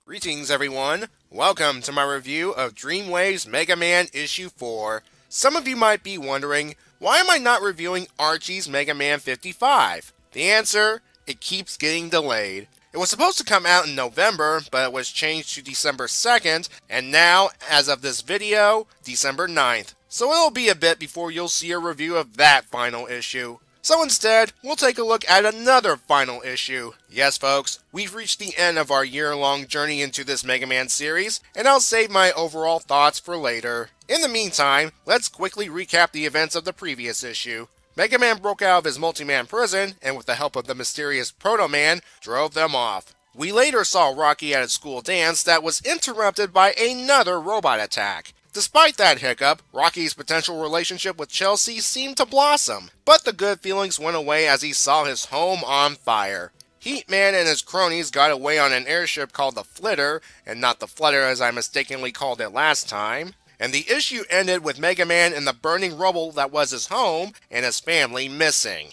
Greetings everyone, welcome to my review of Dreamwave's Mega Man Issue 4. Some of you might be wondering, why am I not reviewing Archie's Mega Man 55? The answer, it keeps getting delayed. It was supposed to come out in November, but it was changed to December 2nd, and now, as of this video, December 9th. So it'll be a bit before you'll see a review of that final issue. So instead, we'll take a look at another final issue. Yes folks, we've reached the end of our year-long journey into this Mega Man series, and I'll save my overall thoughts for later. In the meantime, let's quickly recap the events of the previous issue. Mega Man broke out of his multi-man prison, and with the help of the mysterious Proto Man, drove them off. We later saw Rocky at a school dance that was interrupted by another robot attack. Despite that hiccup, Rocky's potential relationship with Chelsea seemed to blossom, but the good feelings went away as he saw his home on fire. Heatman and his cronies got away on an airship called the Flitter, and not the Flutter as I mistakenly called it last time. And the issue ended with Mega Man in the burning rubble that was his home, and his family missing.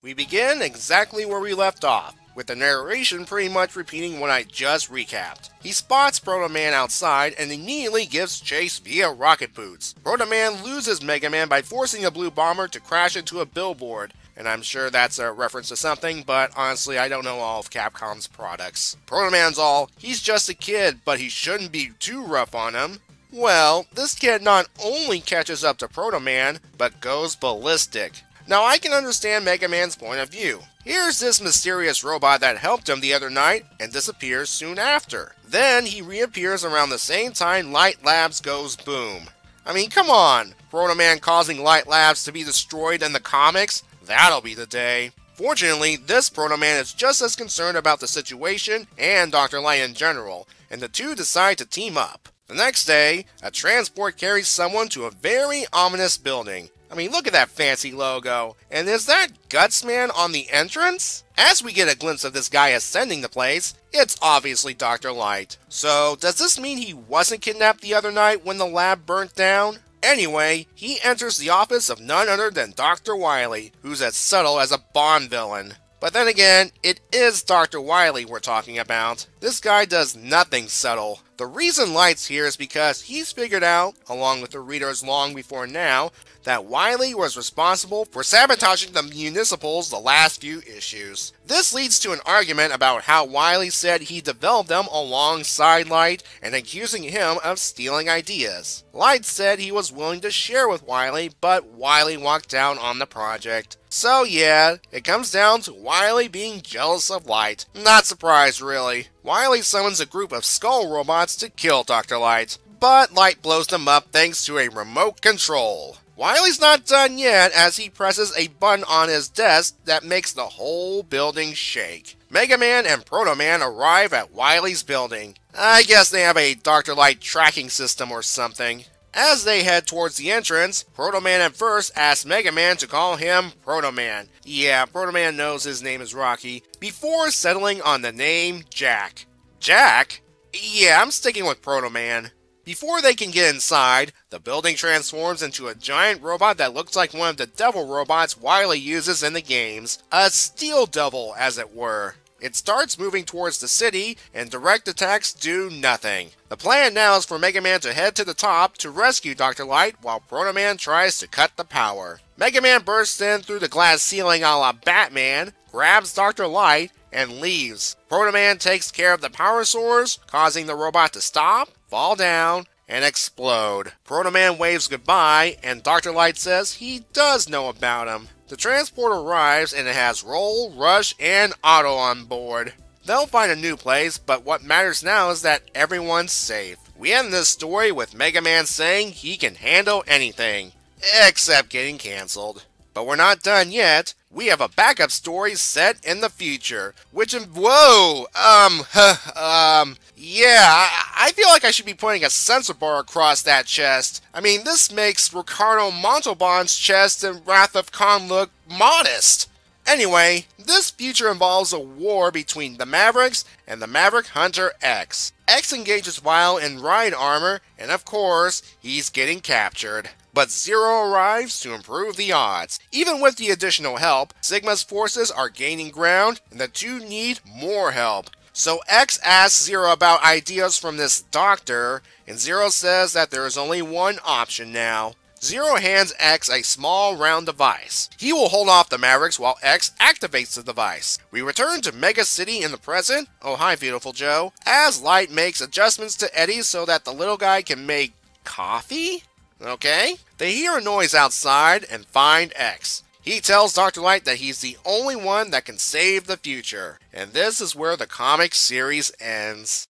We begin exactly where we left off, with the narration pretty much repeating what I just recapped. He spots Proto Man outside and immediately gives chase via rocket boots. Proto Man loses Mega Man by forcing a blue bomber to crash into a billboard. And I'm sure that's a reference to something, but honestly I don't know all of Capcom's products. Proto Man's all, he's just a kid, but he shouldn't be too rough on him. Well, this kid not only catches up to Proto Man, but goes ballistic. Now I can understand Mega Man's point of view. Here's this mysterious robot that helped him the other night and disappears soon after. Then he reappears around the same time Light Labs goes boom. I mean, come on! Proto Man causing Light Labs to be destroyed in the comics? That'll be the day. Fortunately, this Proto Man is just as concerned about the situation and Dr.Light in general, and the two decide to team up. The next day, a transport carries someone to a very ominous building. I mean, look at that fancy logo. And is that Gutsman on the entrance? As we get a glimpse of this guy ascending the place, it's obviously Dr. Light. So, does this mean he wasn't kidnapped the other night when the lab burnt down? Anyway, he enters the office of none other than Dr. Wily, who's as subtle as a Bond villain. But then again, it is Dr. Wily we're talking about. This guy does nothing subtle. The reason Light's here is because he's figured out, along with the readers long before now, that Wily was responsible for sabotaging the municipals the last few issues. This leads to an argument about how Wily said he developed them alongside Light and accusing him of stealing ideas. Light said he was willing to share with Wily, but Wily walked down on the project. So yeah, it comes down to Wily being jealous of Light. Not surprised really. Wily summons a group of skull robots to kill Dr. Light, but Light blows them up thanks to a remote control. Wily's not done yet as he presses a button on his desk that makes the whole building shake. Mega Man and Proto Man arrive at Wily's building. I guess they have a Dr. Light tracking system or something. As they head towards the entrance, Proto Man at first asks Mega Man to call him Proto Man. Yeah, Proto Man knows his name is Rocky, before settling on the name Jack. Jack? Yeah, I'm sticking with Proto Man. Before they can get inside, the building transforms into a giant robot that looks like one of the devil robots Wily uses in the games. A steel devil, as it were. It starts moving towards the city, and direct attacks do nothing. The plan now is for Mega Man to head to the top to rescue Dr. Light while Proto Man tries to cut the power. Mega Man bursts in through the glass ceiling a la Batman, grabs Dr. Light, and leaves. Proto Man takes care of the power source, causing the robot to stop, fall down, and explode. Proto Man waves goodbye, and Dr. Light says he does know about him. The transport arrives and it has Roll, Rush, and Auto on board. They'll find a new place, but what matters now is that everyone's safe. We end this story with Mega Man saying he can handle anything, except getting cancelled. But we're not done yet. We have a backup story set in the future, which yeah, I feel like I should be putting a censor bar across that chest. I mean, this makes Ricardo Montalban's chest in Wrath of Khan look modest. Anyway, this future involves a war between the Mavericks and the Maverick Hunter X. X engages Wile in ride armor, and of course, he's getting captured. but Zero arrives to improve the odds. Even with the additional help, Sigma's forces are gaining ground, and the two need more help. So X asks Zero about ideas from this doctor, and Zero says that there is only one option now. Zero hands X a small round device. He will hold off the Mavericks while X activates the device. We return to Mega City in the present. Oh hi beautiful Joe. As Light makes adjustments to Eddie so that the little guy can make coffee? Okay. They hear a noise outside and find X. He tells Dr. Light that he's the only one that can save the future. And this is where the comic series ends.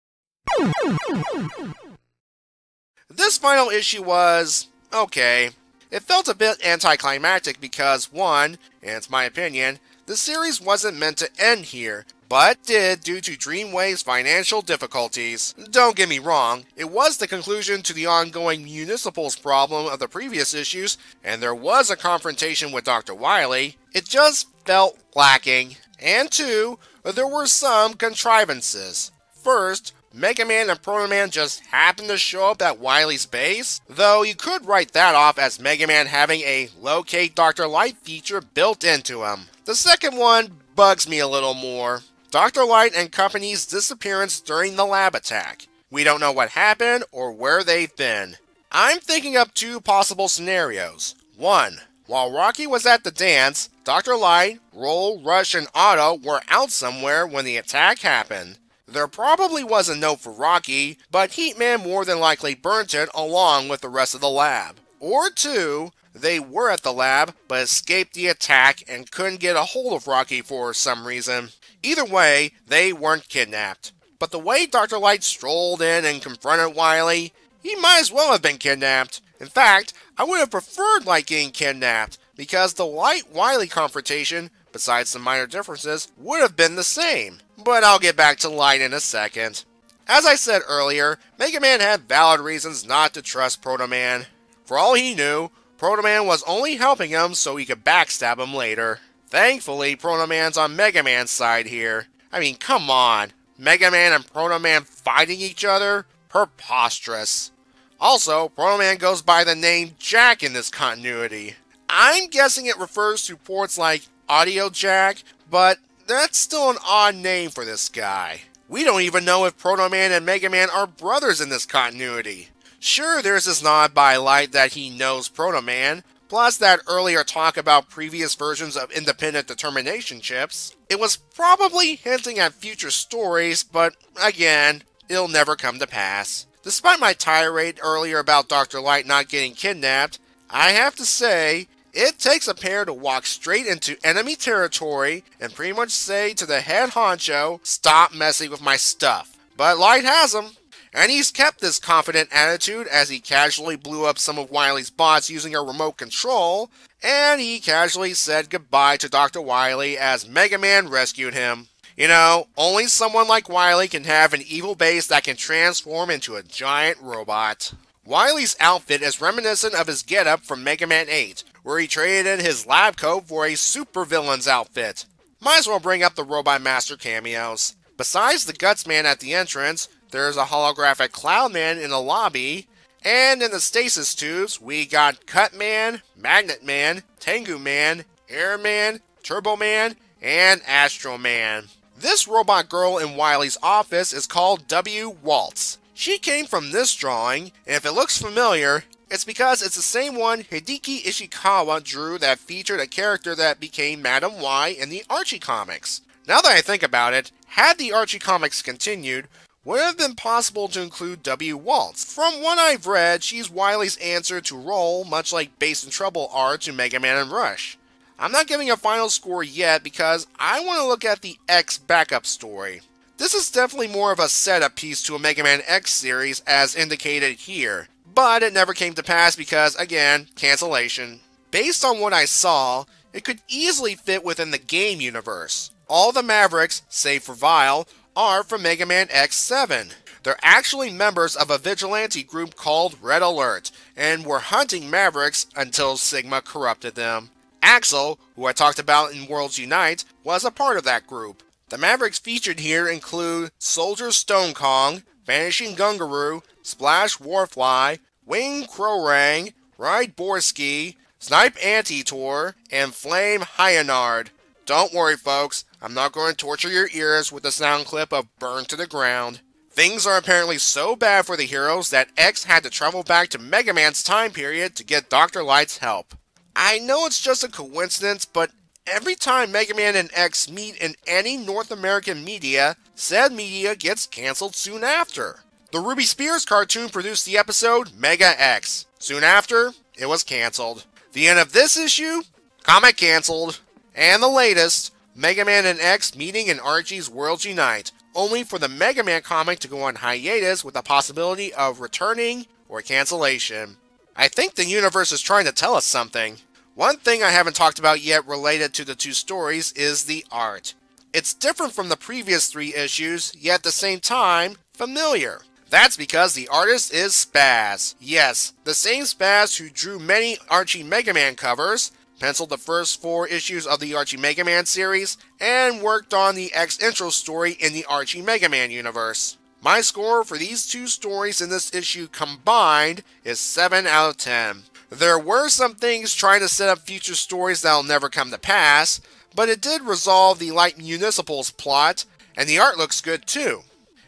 This final issue was okay. It felt a bit anticlimactic because, one, and it's my opinion, the series wasn't meant to end here, but did due to Dreamwave's financial difficulties. Don't get me wrong, it was the conclusion to the ongoing Municipal's problem of the previous issues, and there was a confrontation with Dr. Wily. It just felt lacking. And two, there were some contrivances. First, Mega Man and Proto Man just happened to show up at Wily's base, though you could write that off as Mega Man having a locate Dr. Light feature built into him. The second one bugs me a little more. Dr. Light and company's disappearance during the lab attack. We don't know what happened or where they've been. I'm thinking up two possible scenarios. 1. While Rocky was at the dance, Dr. Light, Roll, Rush, and Otto were out somewhere when the attack happened. There probably was a note for Rocky, but Heatman more than likely burnt it along with the rest of the lab. Or 2, they were at the lab, but escaped the attack and couldn't get a hold of Rocky for some reason. Either way, they weren't kidnapped. But the way Dr. Light strolled in and confronted Wily, he might as well have been kidnapped. In fact, I would have preferred Light getting kidnapped, because the Light-Wily confrontation, besides some minor differences, would have been the same. But I'll get back to Light in a second. As I said earlier, Mega Man had valid reasons not to trust Proto Man. For all he knew, Proto Man was only helping him so he could backstab him later. Thankfully, Proto Man's on Mega Man's side here. I mean, come on. Mega Man and Proto Man fighting each other? Preposterous. Also, Proto Man goes by the name Jack in this continuity. I'm guessing it refers to ports like Audio Jack, but that's still an odd name for this guy. We don't even know if Proto Man and Mega Man are brothers in this continuity. Sure, there's this nod by Light that he knows Proto Man, plus that earlier talk about previous versions of independent determination chips. It was probably hinting at future stories, but again, it'll never come to pass. Despite my tirade earlier about Dr. Light not getting kidnapped, I have to say, it takes a pair to walk straight into enemy territory and pretty much say to the head honcho, stop messing with my stuff. But Light has him. And he's kept this confident attitude as he casually blew up some of Wily's bots using a remote control, and he casually said goodbye to Dr. Wily as Mega Man rescued him. You know, only someone like Wily can have an evil base that can transform into a giant robot. Wily's outfit is reminiscent of his getup from Mega Man 8, where he traded in his lab coat for a supervillain's outfit. Might as well bring up the Robot Master cameos. Besides the Guts Man at the entrance, there's a holographic Cloud Man in the lobby, and in the stasis tubes, we got Cut Man, Magnet Man, Tengu Man, Air Man, Turbo Man, and Astro Man. This robot girl in Wily's office is called W. Waltz. She came from this drawing, and if it looks familiar, it's because it's the same one Hideki Ishikawa drew that featured a character that became Madam Y in the Archie comics. Now that I think about it, had the Archie comics continued, would it have been possible to include W. Waltz? From what I've read, she's Wily's answer to Roll, much like Bass and Trouble are to Mega Man and Rush. I'm not giving a final score yet because I want to look at the X backup story. This is definitely more of a setup piece to a Mega Man X series as indicated here, but it never came to pass because, again, cancellation. Based on what I saw, it could easily fit within the game universe. All the Mavericks, save for Vile, are from Mega Man X7. They're actually members of a vigilante group called Red Alert, and were hunting Mavericks until Sigma corrupted them. Axel, who I talked about in Worlds Unite, was a part of that group. The Mavericks featured here include Soldier Stone Kong, Vanishing Gungaroo, Splash Warfly, Wing Krorang, Ride Borsky, Snipe Antitor, and Flame Hyanard. Don't worry folks, I'm not going to torture your ears with a sound clip of Burn to the Ground. Things are apparently so bad for the heroes that X had to travel back to Mega Man's time period to get Dr. Light's help. I know it's just a coincidence, but every time Mega Man and X meet in any North American media, said media gets cancelled soon after. The Ruby Spears cartoon produced the episode Mega X. Soon after, it was cancelled. The end of this issue? Comic cancelled. And the latest, Mega Man and X meeting in Archie's Worlds Unite, only for the Mega Man comic to go on hiatus with the possibility of returning or cancellation. I think the universe is trying to tell us something. One thing I haven't talked about yet related to the two stories is the art. It's different from the previous 3 issues, yet at the same time, familiar. That's because the artist is Spaz. Yes, the same Spaz who drew many Archie Mega Man covers, penciled the first 4 issues of the Archie Mega Man series, and worked on the X intro story in the Archie Mega Man universe. My score for these 2 stories in this issue combined is 7 out of 10. There were some things trying to set up future stories that'll never come to pass, but it did resolve the Light Municipal's plot, and the art looks good too.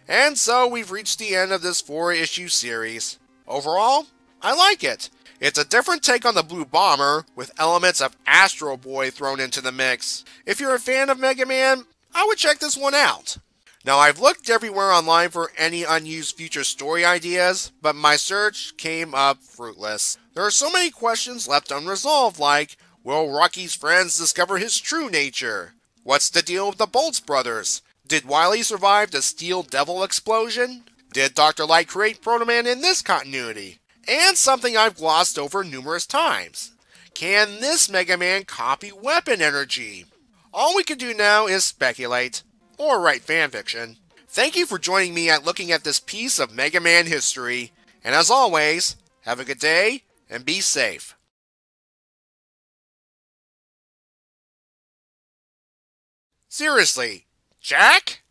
And so we've reached the end of this 4-issue series. Overall, I like it. It's a different take on the Blue Bomber, with elements of Astro Boy thrown into the mix. If you're a fan of Mega Man, I would check this one out. Now I've looked everywhere online for any unused future story ideas, but my search came up fruitless. There are so many questions left unresolved, like, will Rocky's friends discover his true nature? What's the deal with the Bolts brothers? Did Wily survive the Steel Devil explosion? Did Dr. Light create Proto Man in this continuity? And something I've glossed over numerous times. Can this Mega Man copy weapon energy? All we can do now is speculate, or write fanfiction. Thank you for joining me at looking at this piece of Mega Man history, and as always, have a good day, and be safe. Seriously, Jack?